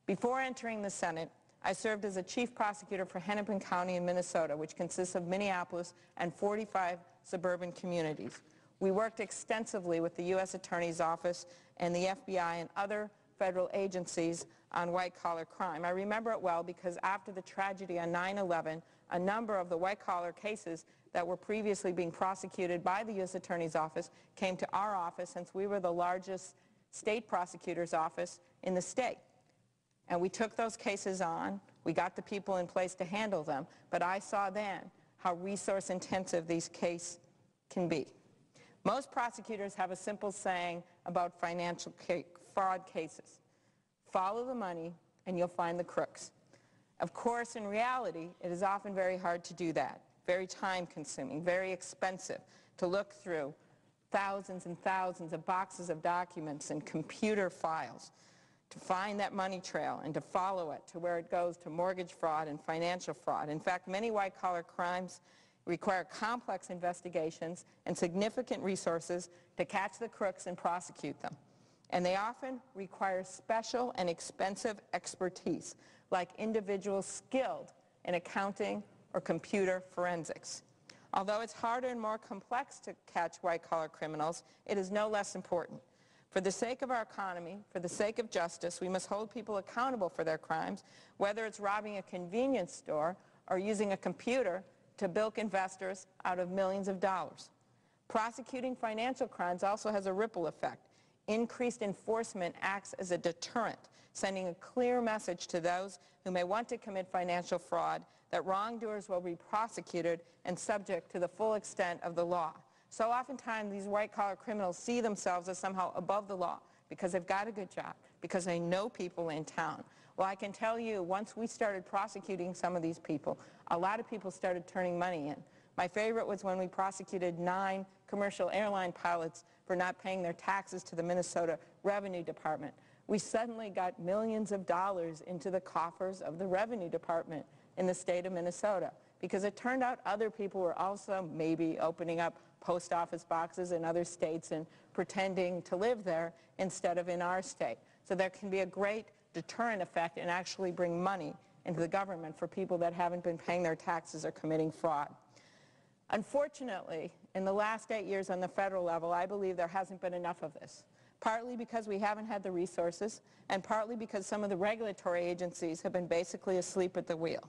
Before entering the Senate, I served as a chief prosecutor for Hennepin County in Minnesota, which consists of Minneapolis and 45 suburban communities. We worked extensively with the U.S. Attorney's Office and the FBI and other federal agencies on white-collar crime. I remember it well because after the tragedy on 9/11, a number of the white-collar cases that were previously being prosecuted by the U.S. Attorney's Office came to our office since we were the largest state prosecutor's office in the state. And we took those cases on. We got the people in place to handle them. But I saw then how resource-intensive these cases can be. Most prosecutors have a simple saying about financial fraud cases. Follow the money and you'll find the crooks. Of course, in reality, it is often very hard to do that. Very time-consuming, very expensive to look through thousands and thousands of boxes of documents and computer files to find that money trail and to follow it to where it goes to mortgage fraud and financial fraud. In fact, many white-collar crimes require complex investigations and significant resources to catch the crooks and prosecute them. And they often require special and expensive expertise, like individuals skilled in accounting or computer forensics. Although it's harder and more complex to catch white-collar criminals, it is no less important. For the sake of our economy, for the sake of justice, we must hold people accountable for their crimes, whether it's robbing a convenience store or using a computer to bilk investors out of millions of dollars. Prosecuting financial crimes also has a ripple effect. Increased enforcement acts as a deterrent, sending a clear message to those who may want to commit financial fraud that wrongdoers will be prosecuted and subject to the full extent of the law. So oftentimes these white-collar criminals see themselves as somehow above the law because they've got a good job, because they know people in town. Well, I can tell you, once we started prosecuting some of these people, a lot of people started turning money in. My favorite was when we prosecuted 9 commercial airline pilots for not paying their taxes to the Minnesota Revenue Department. We suddenly got millions of dollars into the coffers of the Revenue Department in the state of Minnesota, because it turned out other people were also maybe opening up post office boxes in other states and pretending to live there instead of in our state. So there can be a great deterrent effect and actually bring money into the government for people that haven't been paying their taxes or committing fraud. Unfortunately, in the last 8 years on the federal level, I believe there hasn't been enough of this, partly because we haven't had the resources and partly because some of the regulatory agencies have been basically asleep at the wheel.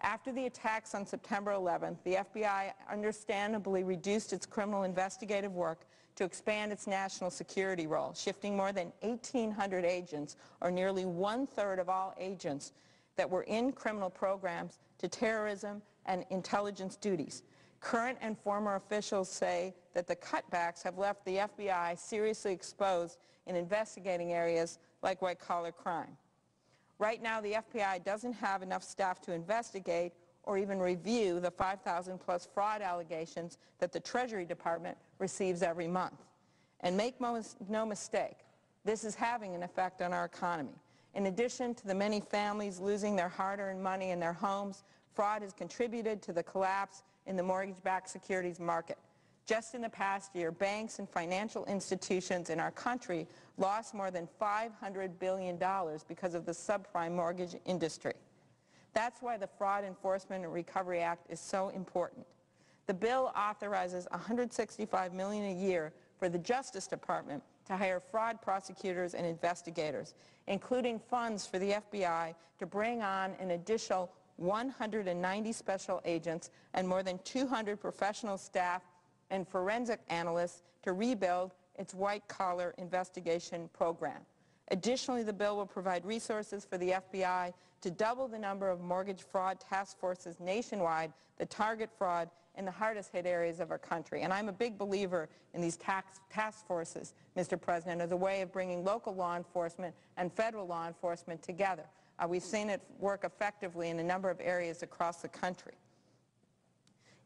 After the attacks on September 11th, the FBI understandably reduced its criminal investigative work to expand its national security role, shifting more than 1,800 agents, or nearly 1/3 of all agents that were in criminal programs, to terrorism and intelligence duties. Current and former officials say that the cutbacks have left the FBI seriously exposed in investigating areas like white-collar crime. Right now, the FBI doesn't have enough staff to investigate or even review the 5,000+ fraud allegations that the Treasury Department receives every month. And make no mistake, this is having an effect on our economy. In addition to the many families losing their hard-earned money in their homes, fraud has contributed to the collapse in the mortgage-backed securities market. Just in the past year, banks and financial institutions in our country lost more than $500 billion because of the subprime mortgage industry. That's why the Fraud Enforcement and Recovery Act is so important. The bill authorizes $165 million a year for the Justice Department to hire fraud prosecutors and investigators, including funds for the FBI to bring on an additional 190 special agents and more than 200 professional staff and forensic analysts to rebuild its white-collar investigation program. Additionally, the bill will provide resources for the FBI to double the number of mortgage fraud task forces nationwide that target fraud in the hardest hit areas of our country. And I'm a big believer in these task forces, Mr. President, as a way of bringing local law enforcement and federal law enforcement together. We've seen it work effectively in a number of areas across the country.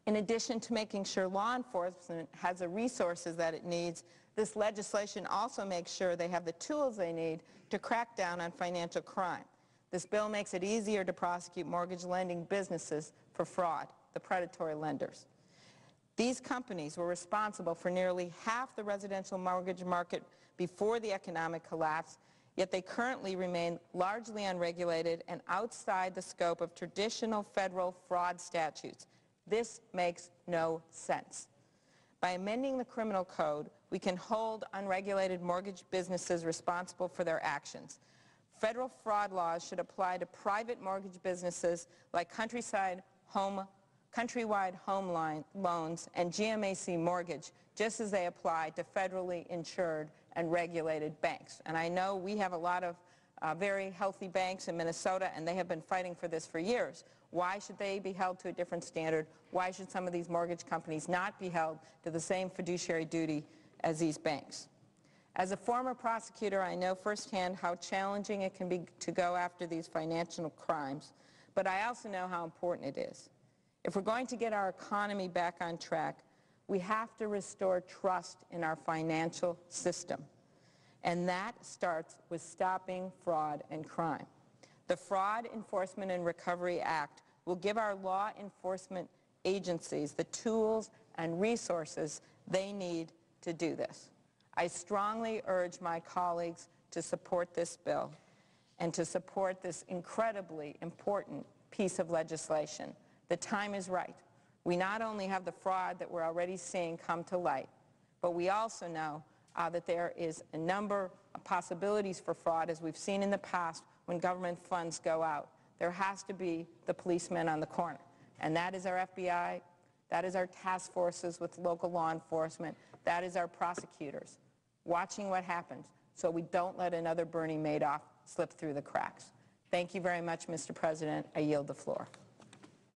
In addition to making sure law enforcement has the resources that it needs, this legislation also makes sure they have the tools they need to crack down on financial crime. This bill makes it easier to prosecute mortgage lending businesses for fraud, the predatory lenders. These companies were responsible for nearly half the residential mortgage market before the economic collapse yet they currently remain largely unregulated and outside the scope of traditional federal fraud statutes. This makes no sense. By amending the criminal code, we can hold unregulated mortgage businesses responsible for their actions. Federal fraud laws should apply to private mortgage businesses like Countrywide Home Loans and GMAC Mortgage, just as they apply to federally insured and regulated banks. And I know we have a lot of very healthy banks in Minnesota, and they have been fighting for this for years. Why should they be held to a different standard? Why should some of these mortgage companies not be held to the same fiduciary duty as these banks? As a former prosecutor, I know firsthand how challenging it can be to go after these financial crimes, but I also know how important it is. If we're going to get our economy back on track, we have to restore trust in our financial system. And that starts with stopping fraud and crime. The Fraud Enforcement and Recovery Act will give our law enforcement agencies the tools and resources they need to do this. I strongly urge my colleagues to support this bill and to support this incredibly important piece of legislation. The time is right. We not only have the fraud that we're already seeing come to light, but we also know that there is a number of possibilities for fraud, as we've seen in the past when government funds go out. There has to be the policeman on the corner, and that is our FBI, that is our task forces with local law enforcement, that is our prosecutors, watching what happens so we don't let another Bernie Madoff slip through the cracks. Thank you very much, Mr. President. I yield the floor.